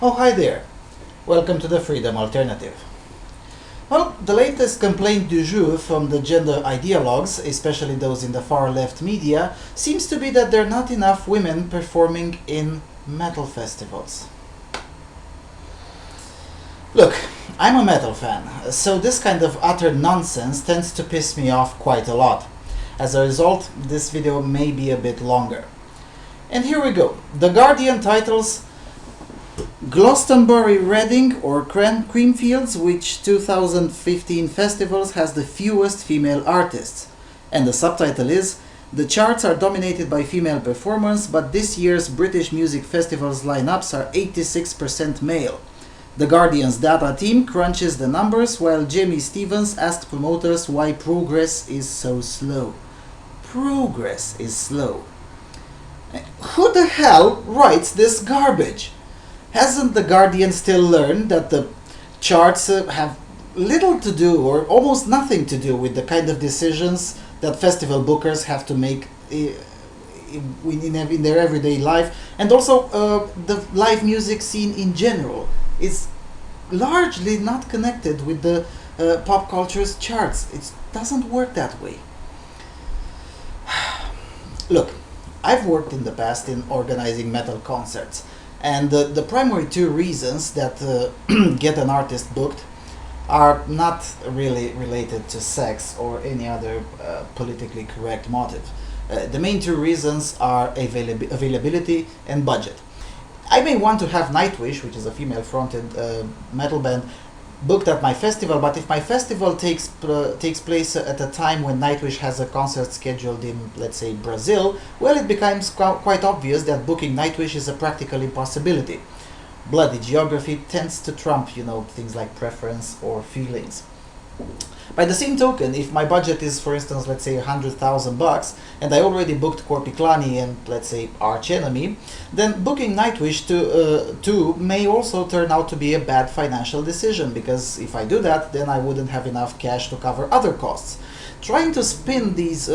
Oh, hi there. Welcome to the Freedom Alternative. Well, the latest complaint du jour from the gender ideologues, especially those in the far-left media, seems to be that there are not enough women performing in metal festivals. Look, I'm a metal fan, so this kind of utter nonsense tends to piss me off quite a lot. As a result, this video may be a bit longer. And here we go. The Guardian titles Glastonbury, Reading or Creamfields, which 2015 festivals has the fewest female artists. And the subtitle is, the charts are dominated by female performers, but this year's British music festivals lineups are 86% male. The Guardian's data team crunches the numbers, while Jamie Stevens asked promoters why progress is so slow. Progress is slow. Who the hell writes this garbage? Hasn't the Guardian still learned that the charts have little to do or almost nothing to do with the kind of decisions that festival bookers have to make in their everyday life, and also the live music scene in general is largely not connected with the pop culture's charts. It doesn't work that way. Look, I've worked in the past in organizing metal concerts, and the primary two reasons that get an artist booked are not really related to sex or any other politically correct motive. The main two reasons are availability and budget. I may want to have Nightwish, which is a female-fronted metal band, booked at my festival, but if my festival takes place at a time when Nightwish has a concert scheduled in, let's say, Brazil, well, it becomes quite obvious that booking Nightwish is a practical impossibility. Bloody geography tends to trump, things like preference or feelings. By the same token, if my budget is, for instance, let's say $100,000, and I already booked Korpiklani and, let's say, Arch Enemy, then booking Nightwish too may also turn out to be a bad financial decision, because if I do that, then I wouldn't have enough cash to cover other costs. Trying to spin these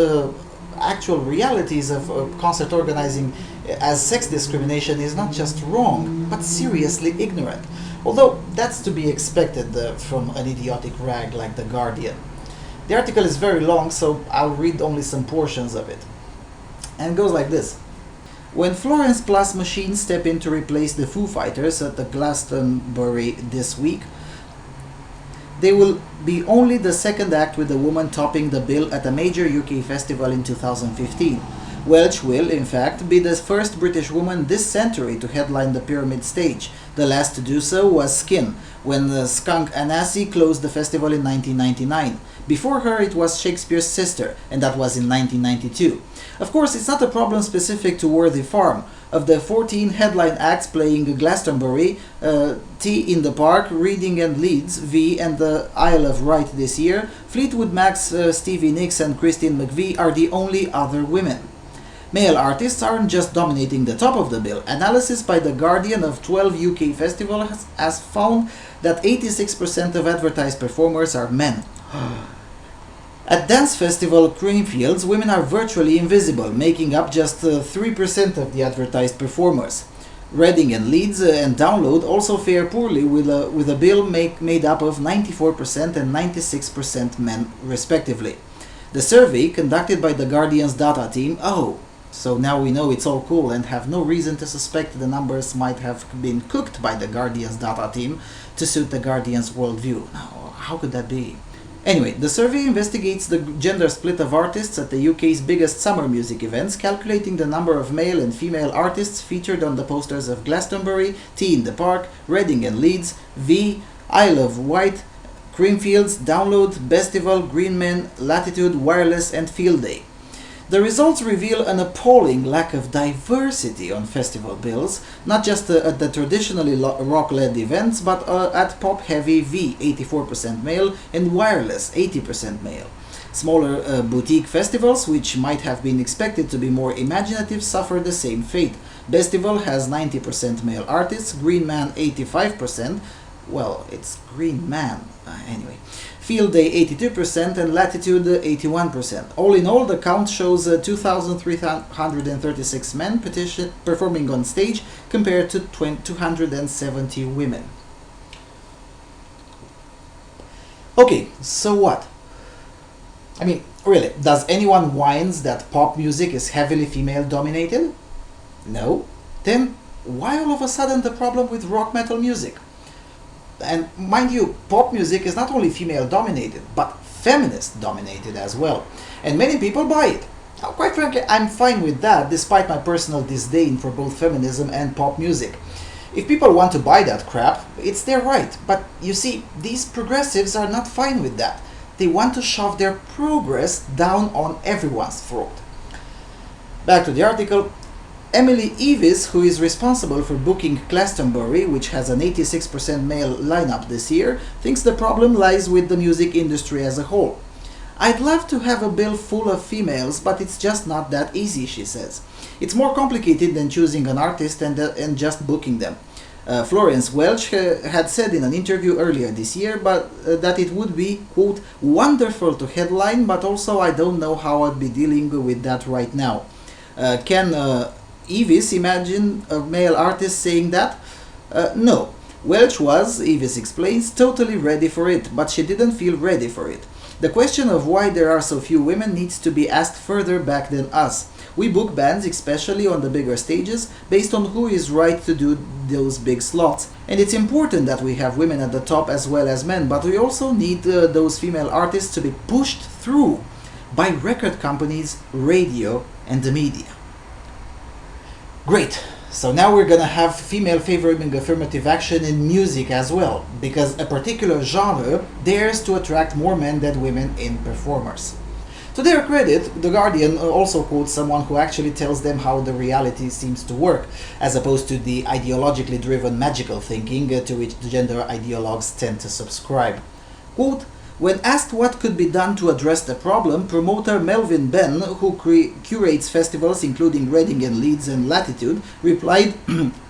actual realities of concert organizing as sex discrimination is not just wrong, but seriously ignorant. Although that's to be expected from an idiotic rag like The Guardian. The article is very long, so I'll read only some portions of it. And it goes like this. When Florence Plus machines step in to replace the Foo Fighters at the Glastonbury this week, they will be only the second act with a woman topping the bill at a major UK festival in 2015. Welch will, in fact, be the first British woman this century to headline the Pyramid stage. The last to do so was Skin, when Skunk Anansi closed the festival in 1999. Before her it was Shakespeare's sister, and that was in 1992. Of course, it's not a problem specific to Worthy Farm. Of the 14 headline acts playing Glastonbury, T in the Park, Reading and Leeds, V and the Isle of Wight this year, Fleetwood Mac's Stevie Nicks and Christine McVie are the only other women. Male artists aren't just dominating the top of the bill. Analysis by The Guardian of 12 UK festivals has found that 86% of advertised performers are men. At dance festival Creamfields, women are virtually invisible, making up just 3% of the advertised performers. Reading and Leeds and Download also fare poorly with a bill made up of 94% and 96% men, respectively. The survey, conducted by The Guardian's data team, so now we know it's all cool and have no reason to suspect the numbers might have been cooked by The Guardian's data team to suit The Guardian's worldview. Now, how could that be? Anyway, the survey investigates the gender split of artists at the UK's biggest summer music events, calculating the number of male and female artists featured on the posters of Glastonbury, T in the Park, Reading and Leeds, V, Isle of Wight, Creamfields, Download, Bestival, Green Men, Latitude, Wireless and Field Day. The results reveal an appalling lack of diversity on festival bills, not just at the traditionally rock-led events, but at pop-heavy V, 84% male, and Wireless, 80% male. Smaller boutique festivals, which might have been expected to be more imaginative, suffer the same fate. Bestival has 90% male artists, Green Man 85%, well, it's Green Man. Anyway. Field Day 82% and Latitude 81%. All in all, the count shows 2,336 men performing on stage compared to 270 women. Okay, so what? I mean, really, does anyone whines that pop music is heavily female dominated? No? Then why all of a sudden the problem with rock metal music? And mind you, pop music is not only female dominated, but feminist dominated as well. And many people buy it. Now, quite frankly, I'm fine with that, despite my personal disdain for both feminism and pop music. If people want to buy that crap, it's their right. But you see, these progressives are not fine with that. They want to shove their progress down on everyone's throat. Back to the article. Emily Evis, who is responsible for booking Glastonbury, which has an 86% male lineup this year, thinks the problem lies with the music industry as a whole. I'd love to have a bill full of females, but it's just not that easy, she says. It's more complicated than choosing an artist and just booking them. Florence Welch had said in an interview earlier this year that it would be, quote, wonderful to headline, but also I don't know how I'd be dealing with that right now. Can Evis imagine a male artist saying that? No. Welch was, Evis explains, totally ready for it, but she didn't feel ready for it. The question of why there are so few women needs to be asked further back than us. We book bands, especially on the bigger stages, based on who is right to do those big slots. And it's important that we have women at the top as well as men, but we also need those female artists to be pushed through by record companies, radio, and the media. Great! So now we're gonna have female favoring affirmative action in music as well, because a particular genre dares to attract more men than women in performers. To their credit, The Guardian also quotes someone who actually tells them how the reality seems to work, as opposed to the ideologically driven magical thinking to which the gender ideologues tend to subscribe. Quote, when asked what could be done to address the problem, promoter Melvin Benn, who curates festivals including Reading and Leeds and Latitude, replied,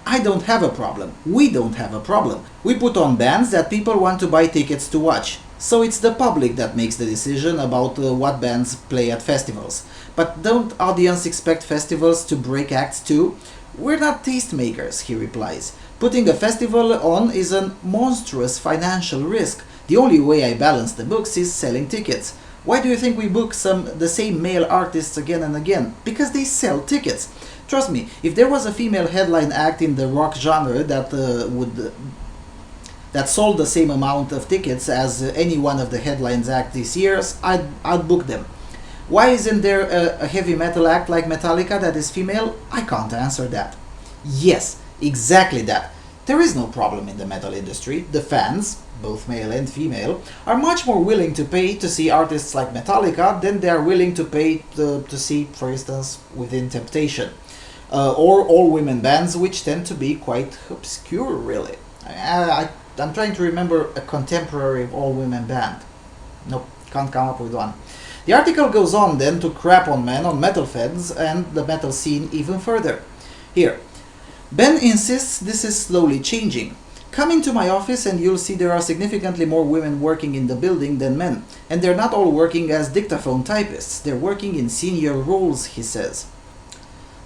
I don't have a problem. We don't have a problem. We put on bands that people want to buy tickets to watch. So it's the public that makes the decision about what bands play at festivals. But don't audience expect festivals to break acts too? We're not tastemakers, he replies. Putting a festival on is a monstrous financial risk. The only way I balance the books is selling tickets. Why do you think we book the same male artists again and again? Because they sell tickets. Trust me, if there was a female headline act in the rock genre that sold the same amount of tickets as any one of the headlines act this year, I'd book them. Why isn't there a heavy metal act like Metallica that is female? I can't answer that. Yes, exactly that. There is no problem in the metal industry. The fans, both male and female, are much more willing to pay to see artists like Metallica than they are willing to pay to see, for instance, Within Temptation. Or all-women bands, which tend to be quite obscure, really. I'm trying to remember a contemporary all-women band. Nope, can't come up with one. The article goes on then to crap on men, on metal fans, and the metal scene even further. Here, Ben insists this is slowly changing. Come into my office and you'll see there are significantly more women working in the building than men. And they're not all working as dictaphone typists, they're working in senior roles, he says.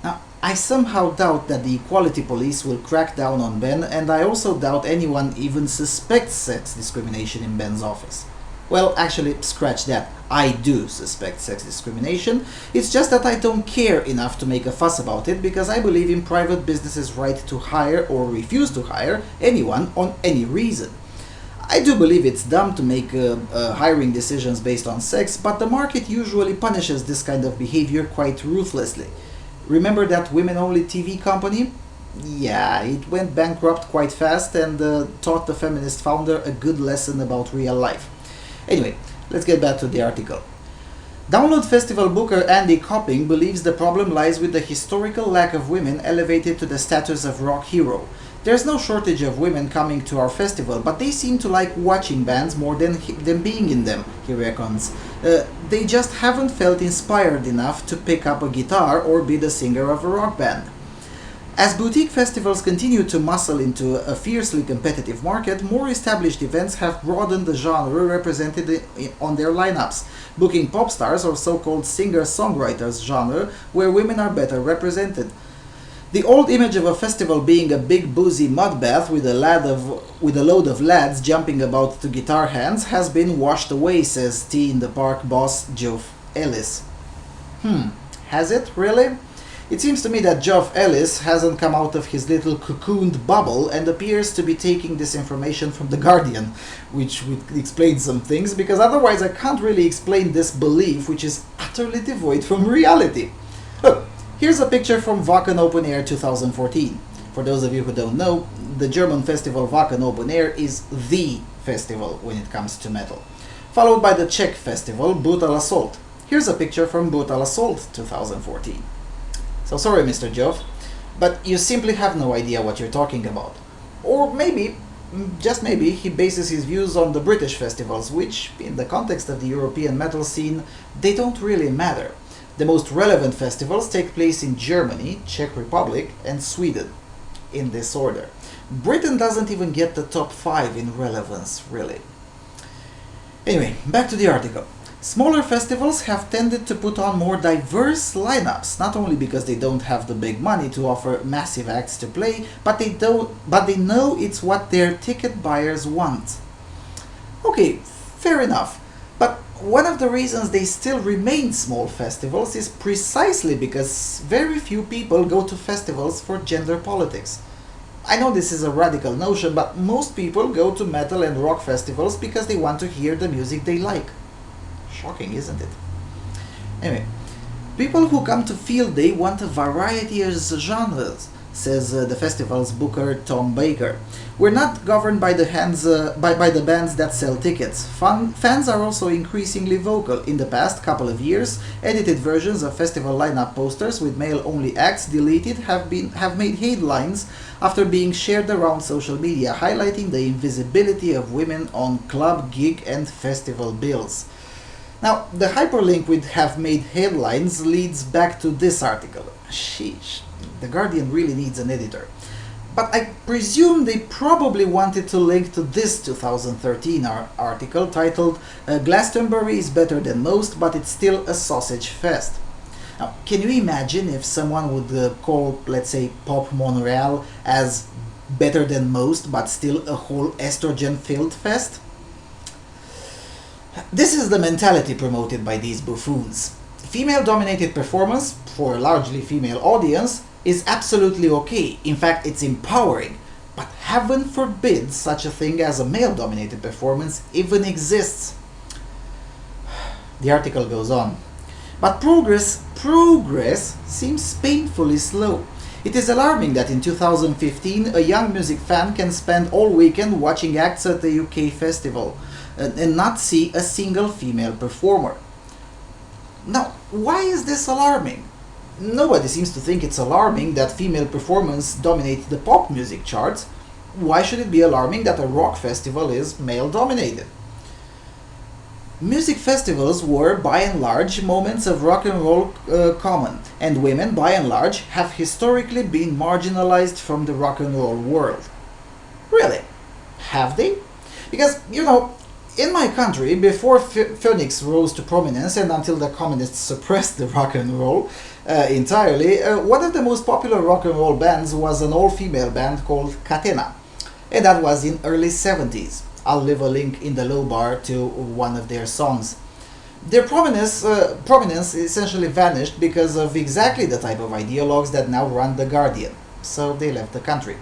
Now, I somehow doubt that the equality police will crack down on Ben, and I also doubt anyone even suspects sex discrimination in Ben's office. Well, actually, scratch that. I do suspect sex discrimination. It's just that I don't care enough to make a fuss about it because I believe in private businesses' right to hire or refuse to hire anyone on any reason. I do believe it's dumb to make hiring decisions based on sex, but the market usually punishes this kind of behavior quite ruthlessly. Remember that women-only TV company? Yeah, it went bankrupt quite fast and taught the feminist founder a good lesson about real life. Anyway, let's get back to the article. Download Festival booker Andy Copping believes the problem lies with the historical lack of women elevated to the status of rock hero. There's no shortage of women coming to our festival, but they seem to like watching bands more than being in them, he reckons. They just haven't felt inspired enough to pick up a guitar or be the singer of a rock band. As boutique festivals continue to muscle into a fiercely competitive market, more established events have broadened the genre represented on their lineups, booking pop stars or so-called singer-songwriters genre, where women are better represented. The old image of a festival being a big boozy mud bath with a load of lads jumping about to guitar hands has been washed away, says Tea in the Park boss Geoff Ellis. Has it really? It seems to me that Geoff Ellis hasn't come out of his little cocooned bubble and appears to be taking this information from The Guardian, which would explain some things, because otherwise I can't really explain this belief, which is utterly devoid from reality. Look, here's a picture from Wacken Open Air 2014. For those of you who don't know, the German festival Wacken Open Air is the festival when it comes to metal, followed by the Czech festival Brutal Assault. Here's a picture from Brutal Assault 2014. So sorry, Mr. Geoff, but you simply have no idea what you're talking about. Or maybe, just maybe, he bases his views on the British festivals, which, in the context of the European metal scene, they don't really matter. The most relevant festivals take place in Germany, Czech Republic, and Sweden, in this order. Britain doesn't even get the top 5 in relevance, really. Anyway, back to the article. Smaller festivals have tended to put on more diverse lineups, not only because they don't have the big money to offer massive acts to play, but they know it's what their ticket buyers want. Okay, fair enough, but one of the reasons they still remain small festivals is precisely because very few people go to festivals for gender politics. I know this is a radical notion, but most people go to metal and rock festivals because they want to hear the music they like. Shocking, isn't it? Anyway, people who come to Field Day want a variety of genres, says the festival's booker Tom Baker. We're not governed by the bands that sell tickets. Fans are also increasingly vocal. In the past couple of years, edited versions of festival lineup posters with male-only acts deleted have made headlines after being shared around social media, highlighting the invisibility of women on club, gig, and festival bills. Now, the hyperlink with have made headlines leads back to this article. Sheesh, The Guardian really needs an editor. But I presume they probably wanted to link to this 2013 article titled Glastonbury is better than most, but it's still a sausage fest. Now, can you imagine if someone would call, let's say, Pop Montreal as better than most, but still a whole estrogen-filled fest? This is the mentality promoted by these buffoons. Female-dominated performance, for a largely female audience, is absolutely okay. In fact, it's empowering. But heaven forbid such a thing as a male-dominated performance even exists. The article goes on. But progress seems painfully slow. It is alarming that in 2015 a young music fan can spend all weekend watching acts at the UK festival and not see a single female performer. Now, why is this alarming? Nobody seems to think it's alarming that female performers dominate the pop music charts. Why should it be alarming that a rock festival is male-dominated? Music festivals were, by and large, moments of rock and roll common, and women, by and large, have historically been marginalized from the rock and roll world. Really? Have they? Because, you know, in my country, before Phoenix rose to prominence and until the communists suppressed the rock and roll entirely, one of the most popular rock and roll bands was an all-female band called Catena, and that was in early 70s. I'll leave a link in the low bar to one of their songs. Their prominence essentially vanished because of exactly the type of ideologues that now run The Guardian, so they left the country.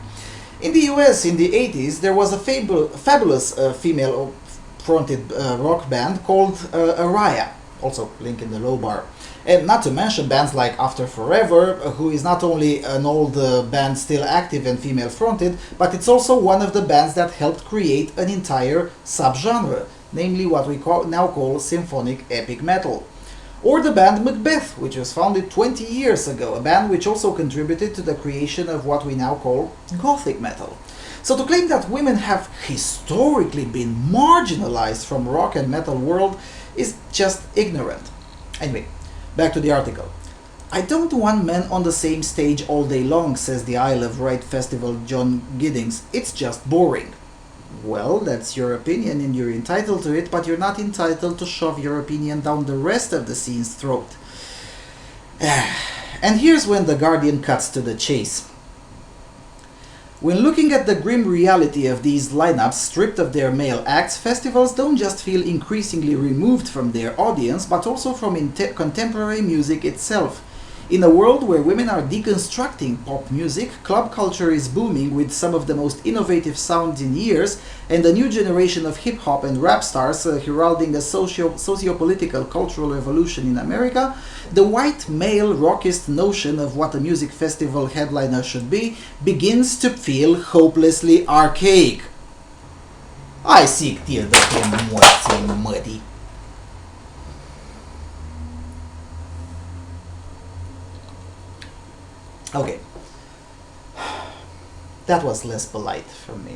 In the US in the 80s, there was a fabulous female-fronted rock band called Araya, also link in the low bar. And not to mention bands like After Forever, who is not only an old band still active and female-fronted, but it's also one of the bands that helped create an entire subgenre, namely what we now call symphonic epic metal. Or the band Macbeth, which was founded 20 years ago, a band which also contributed to the creation of what we now call gothic metal. So to claim that women have historically been marginalized from rock and metal world is just ignorant. Anyway, back to the article. I don't want men on the same stage all day long, says the Isle of Wight Festival John Giddings. It's just boring. Well, that's your opinion and you're entitled to it, but you're not entitled to shove your opinion down the rest of the scene's throat. And here's when the Guardian cuts to the chase. When looking at the grim reality of these lineups stripped of their male acts, festivals don't just feel increasingly removed from their audience, but also from contemporary music itself. In a world where women are deconstructing pop music, club culture is booming with some of the most innovative sounds in years, and a new generation of hip-hop and rap stars heralding a socio-political cultural revolution in America. The white male rockist notion of what a music festival headliner should be begins to feel hopelessly archaic. Hai siktir de pe morții mătii. Okay, that was less polite from me.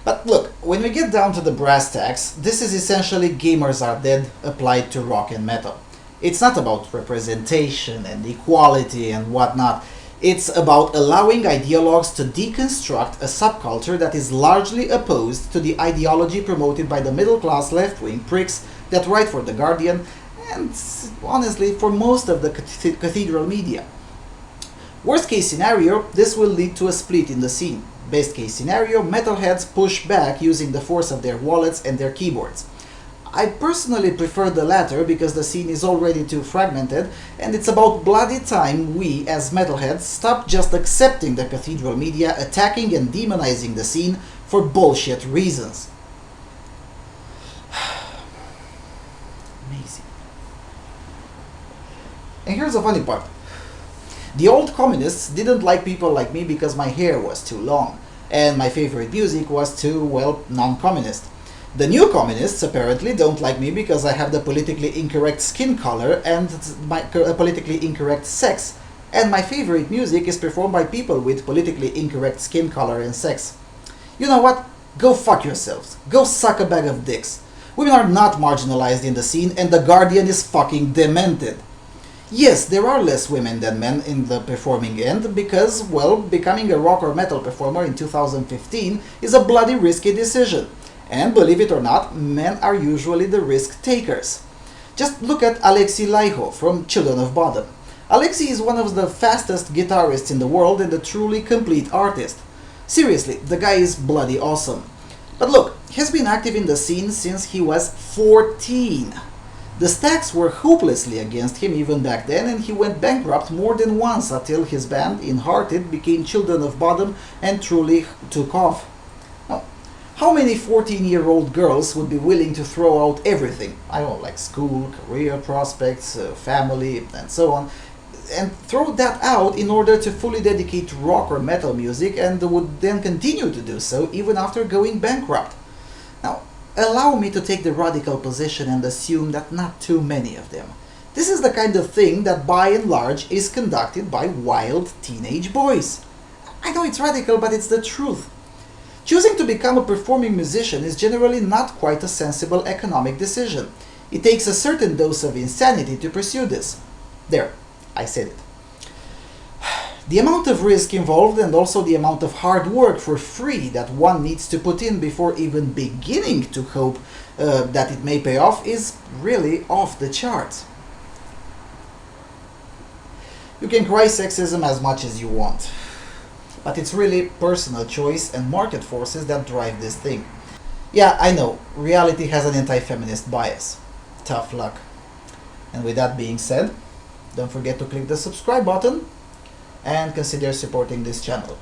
But look, when we get down to the brass tacks, this is essentially Gamers Are Dead applied to rock and metal. It's not about representation and equality and whatnot. It's about allowing ideologues to deconstruct a subculture that is largely opposed to the ideology promoted by the middle-class left-wing pricks that write for The Guardian and, honestly, for most of the cathedral media. Worst case scenario, this will lead to a split in the scene. Best case scenario, metalheads push back using the force of their wallets and their keyboards. I personally prefer the latter because the scene is already too fragmented, and it's about bloody time we, as metalheads, stop just accepting the cathedral media attacking and demonizing the scene for bullshit reasons. Amazing. And here's the funny part. The old communists didn't like people like me because my hair was too long, and my favorite music was too, well, non-communist. The new communists apparently don't like me because I have the politically incorrect skin color and my politically incorrect sex, and my favorite music is performed by people with politically incorrect skin color and sex. You know what? Go fuck yourselves. Go suck a bag of dicks. Women are not marginalized in the scene, and The Guardian is fucking demented. Yes, there are less women than men in the performing end because, well, becoming a rock or metal performer in 2015 is a bloody risky decision. And believe it or not, men are usually the risk takers. Just look at Alexei Laiho from Children of Bodom. Alexei is one of the fastest guitarists in the world and a truly complete artist. Seriously, the guy is bloody awesome. But look, he's been active in the scene since he was 14. The stacks were hopelessly against him even back then, and he went bankrupt more than once until his band, In Hearted, became Children of Bodom and truly took off. Now, how many 14-year-old girls would be willing to throw out everything? I don't know, like school, career prospects, family, and so on, and throw that out in order to fully dedicate to rock or metal music, and would then continue to do so even after going bankrupt? Now, allow me to take the radical position and assume that not too many of them. This is the kind of thing that by and large is conducted by wild teenage boys. I know it's radical, but it's the truth. Choosing to become a performing musician is generally not quite a sensible economic decision. It takes a certain dose of insanity to pursue this. There, I said it. The amount of risk involved and also the amount of hard work for free that one needs to put in before even beginning to hope that it may pay off is really off the charts. You can cry sexism as much as you want, but it's really personal choice and market forces that drive this thing. Yeah, I know, reality has an anti-feminist bias. Tough luck. And with that being said, don't forget to click the subscribe button and consider supporting this channel.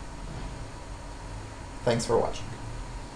Thanks for watching.